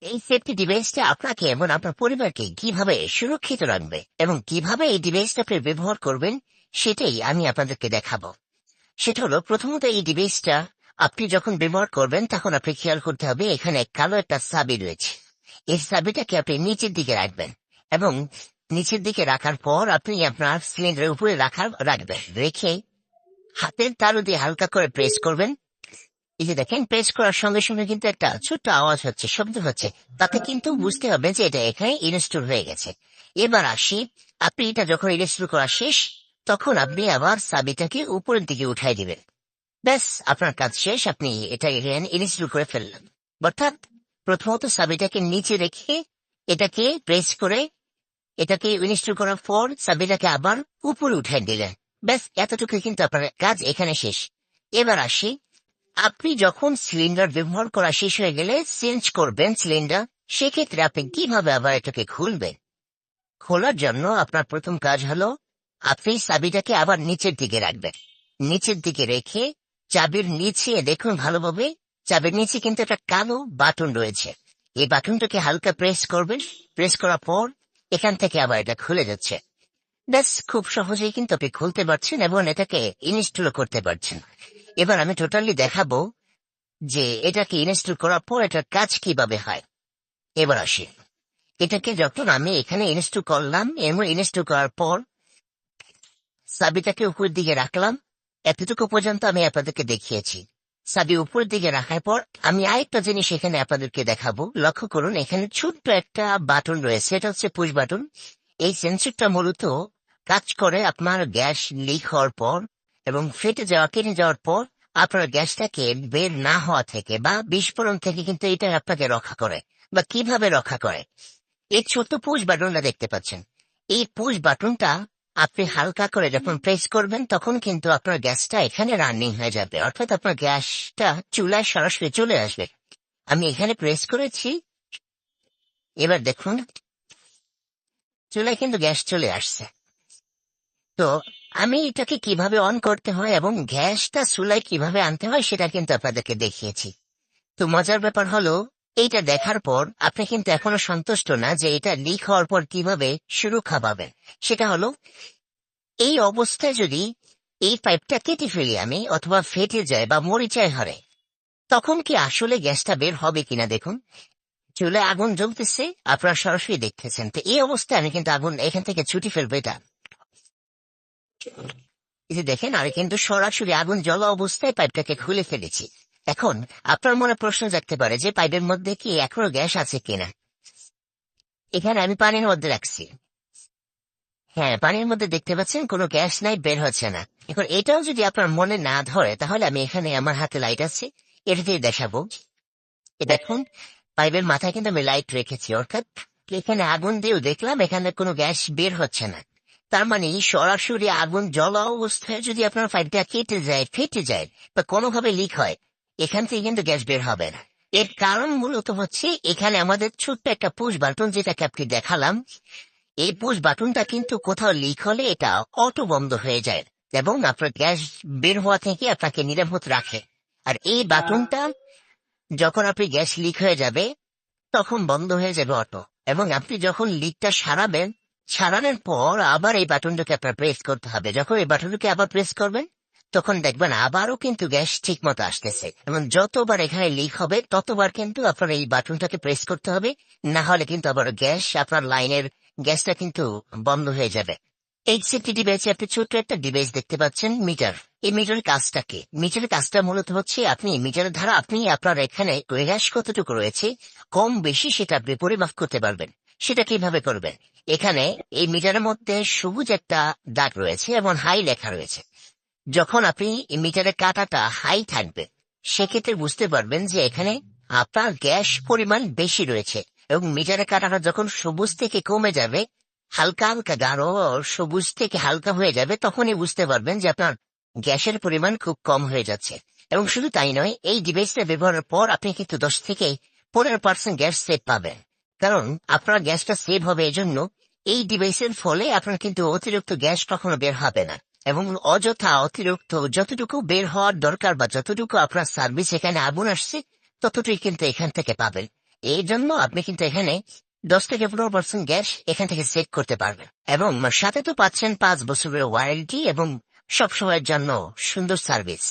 এই সেফটি ডিভাইসটা আপনাকে এবং আপনার পরিবারকে কিভাবে সুরক্ষিত রাখবে এবং কিভাবে এই ডিভাইসটা আপনি ব্যবহার করবেন সেটাই আমি আপনাদেরকে দেখাবো। সেটা হলো, প্রথমত এই ডিভাইসটা আপনি যখন ব্যবহার করবেন তখন আপনি খেয়াল করতে হবে এখানে কালো একটা চাবি রয়েছে। এই চাবিটাকে আপনি নিচের দিকে রাখবেন এবং নিচের দিকে রাখার পর আপনি আপনার সিলিন্ডারের উপরে রাখবেন, রেখে হাতের তালু দিয়ে হালকা করে প্রেস করবেন। এই যে দেখেন, প্রেস করার সঙ্গে সঙ্গে কিন্তু একটা ছোট্ট আওয়াজ হচ্ছে, শব্দ হচ্ছে। তাতে কিন্তু বুঝতে হবে যে এটা এখানে ইনস্টল হয়ে গেছে। এবার আসি, আপনি এটা যখন ইনস্টল করা শেষ, তখন আপনি আবার চাবিটাকে উপরের দিকে উঠাই দিবেন। ব্যাস, আপনার কাজ শেষ, আপনি এটা ইনস্টল করে ফেললেন। অর্থাৎ প্রথমত চাবিটাকে নিচে রেখে এটাকে প্রেস করে এটাকে ইনস্টল করার পর চাবিটাকে আবার উপরে উঠাই দিলেন। ব্যাস, এতটুকু কিন্তু আপনার কাজ এখানে শেষ। এবার আসি, আপনি যখন সিলিন্ডার ব্যবহার করা শেষ হয়ে গেলে চেঞ্জ করবেন সিলিন্ডার, সেক্ষেত্রে আপনি কিভাবে আবার এটাকে খুলবেন? খোলার জন্য আপনার প্রথম কাজ হলো, আপনি চাবিটাকে আবার নিচের দিকে রাখবেন। নিচের দিকে রেখে চাবির নিচে দেখুন ভালোভাবে, চাবির নিচে কিন্তু একটা কালো বাটন রয়েছে। এই বাটনটাকে হালকা প্রেস করবেন। প্রেস করার পর এখান থেকে আবার এটা খুলে যাচ্ছে। ব্যাস, খুব সহজেই কিন্তু আপনি খুলতে পারছেন এবং এটাকে ইনস্টল করতে পারছেন। এবার আমি টোটালি দেখাবো যে এটাকে ইনস্টল করার পর এটার কাজ কিভাবে হয়। এবার আসি, এটাকে যখন আমি এখানে ইনস্টল করলাম এবং ইনস্টল করার পর চাবিটাকে উপরের দিকে রাখলাম, এতটুকু পর্যন্ত আমি আপনাদেরকে দেখিয়েছি। চাবি উপরের দিকে রাখার পর আমি আরেকটা জিনিস এখানে আপনাদেরকে দেখাবো। লক্ষ্য করুন, এখানে ছোট্ট একটা বাটন রয়েছে, এটা হচ্ছে পুশ বাটন। এই সেন্সরটা মূলত কাজ করে আপনার গ্যাস লিক হওয়ার পর এবং কেটে যাওয়ার পর আপনার গ্যাসটাকে বের না হওয়া থেকে বা বিস্ফোরণ থেকে কিন্তু এটা আপনাকে রক্ষা করে। বা কিভাবে রক্ষা করে, এই ছোট্ট পুশ বাটনটা দেখতে পাচ্ছেন। এই পুশ বাটনটা আপনি হালকা করে যখন প্রেস করবেন তখন কিন্তু আপনার গ্যাসটা এখানে রানিং হয়ে যাবে, অর্থাৎ আপনার গ্যাসটা চুলায় সরাসরি চলে আসবে। আমি এখানে প্রেস করেছি, এবার দেখুন চুলায় কিন্তু গ্যাস চলে আসছে। তো আমি এটাকে কিভাবে অন করতে হয় এবং গ্যাসটা চুলায় কিভাবে আনতে হয় সেটা কিন্তু আপনাদেরকে দেখিয়েছি। তো মজার ব্যাপার হলো, এইটা দেখার পর আপনি কিন্তু এখনো সন্তুষ্ট না যে এটা লিক হওয়ার পর কিভাবে সুরক্ষা পাবেন। সেটা হলো, এই অবস্থায় যদি এই পাইপটা কেটে ফেলি আমি, অথবা ফেটে যায় বা মরিচায় ধরে, তখন কি আসলে গ্যাসটা বের হবে কিনা দেখুন। চুলে আগুন জ্বলতেছে, আপনারা সরাসরি দেখতেছেন। তো এই অবস্থায় আমি কিন্তু আগুন এখান থেকে ছুটি ফেলবো। এটা এই যে দেখেন, আমি কিন্তু সরাসরি আগুন জ্বলা অবস্থায় পাইপটাকে খুলে ফেলেছি। এখন আপনার মনে প্রশ্ন জাগতে পারে যে পাইপের মধ্যে কি এখনো গ্যাস আছে কিনা। এখানে আমি পানির মধ্যে রাখছি, হ্যাঁ পানির মধ্যে দেখতে পাচ্ছেন কোনো গ্যাস নাই, বের হচ্ছে না। এখন এটাও যদি আপনার মনে না ধরে তাহলে আমি এখানে আমার হাতে লাইট আছে, এটা দিয়ে দেখাবো। এ দেখুন, পাইপের মাথায় কিন্তু আমি লাইট রেখেছি, অর্থাৎ এখানে আগুন দিয়েও দেখলাম এখানে কোনো গ্যাস বের হচ্ছে না। তার মানে সরাসরি আগুন জ্বলা অবস্থায় যদি আপনার পাইপটা কেটে যায়, ফেটে যায় বা কোনোভাবে লিক হয়, এখান থেকে কিন্তু গ্যাস বের হবে না। এর কারণ মূলত হচ্ছে এখানে আমাদের ছোট্ট একটা পুশ বাটন, যেটাকে আপনি দেখালাম। এই পুশ বাটনটা কিন্তু কোথাও লিক হলে এটা অটো বন্ধ হয়ে যায় এবং আপনার গ্যাস বের হওয়া থেকে আপনাকে নিরাপদ রাখে। আর এই বাটনটা যখন আপনি গ্যাস লিক হয়ে যাবে তখন বন্ধ হয়ে যাবে অটো, এবং আপনি যখন লিকটা সারাবেন, সারানোর পর আবার এই বাটনটাকে আপনার প্রেস করতে হবে। যখন এই বাটনটাকে আবার প্রেস করবেন তখন দেখবেন আবারও কিন্তু গ্যাস ঠিক মতো আসতেছে, এবং যতবার এখানে লিক হবে ততবার কিন্তু আপনার এই বাটনটাকে প্রেস করতে হবে। না হলে কিন্তু আবার গ্যাস, আপনার লাইনের গ্যাসটা কিন্তু বন্ধ হয়ে যাবে। এই সেফটি ডিভাইসে আপনি ছোট্ট একটা ডিভাইস দেখতে পাচ্ছেন, মিটার। এই মিটারের কাজটা কি? মিটারের কাজটা মূলত হচ্ছে আপনি মিটারের দ্বারা আপনি আপনার এখানে গ্যাস কতটুকু রয়েছে কম বেশি সেটা আপনি পরিমাপ করতে পারবেন। সেটা কিভাবে করবেন? এখানে এই মিটারের মধ্যে সবুজ একটা দাগ রয়েছে এবং হাই লেখা রয়েছে। যখন আপনি মিটারের কাঁটাটা হাই থাকবে সেক্ষেত্রে বুঝতে পারবেন যে এখানে আপনার গ্যাস পরিমাণ বেশি রয়েছে, এবং মিটারের কাঁটাটা যখন সবুজ থেকে কমে যাবে, হালকা হালকা গাঢ় সবুজ থেকে হালকা হয়ে যাবে, তখনই বুঝতে পারবেন যে আপনার গ্যাসের পরিমাণ খুব কম হয়ে যাচ্ছে। এবং শুধু তাই নয়, এই ডিভাইসটা ব্যবহারের পর আপনি কিন্তু 10 থেকে 15% গ্যাস সেভ পাবেন। কারণ আপনার গ্যাসটা সেভ হবে এজন্য এই ডিভাইসের ফলে আপনার কিন্তু অতিরিক্ত গ্যাস কখনো বের হবে না, এবং অযথা অতিরিক্ত যতটুকু বের হওয়ার দরকার বা যতটুকু আপনার সার্ভিস এখানে আগুন আসছে ততটুকু কিন্তু এখান থেকে পাবেন। এই জন্য আপনি কিন্তু এখানে 10 থেকে 15% গ্যাস এখান থেকে চেক করতে পারবেন, এবং সাথে তো পাচ্ছেন 5 বছরের ওয়ারেন্টি এবং সব সময়ের জন্য সুন্দর সার্ভিস।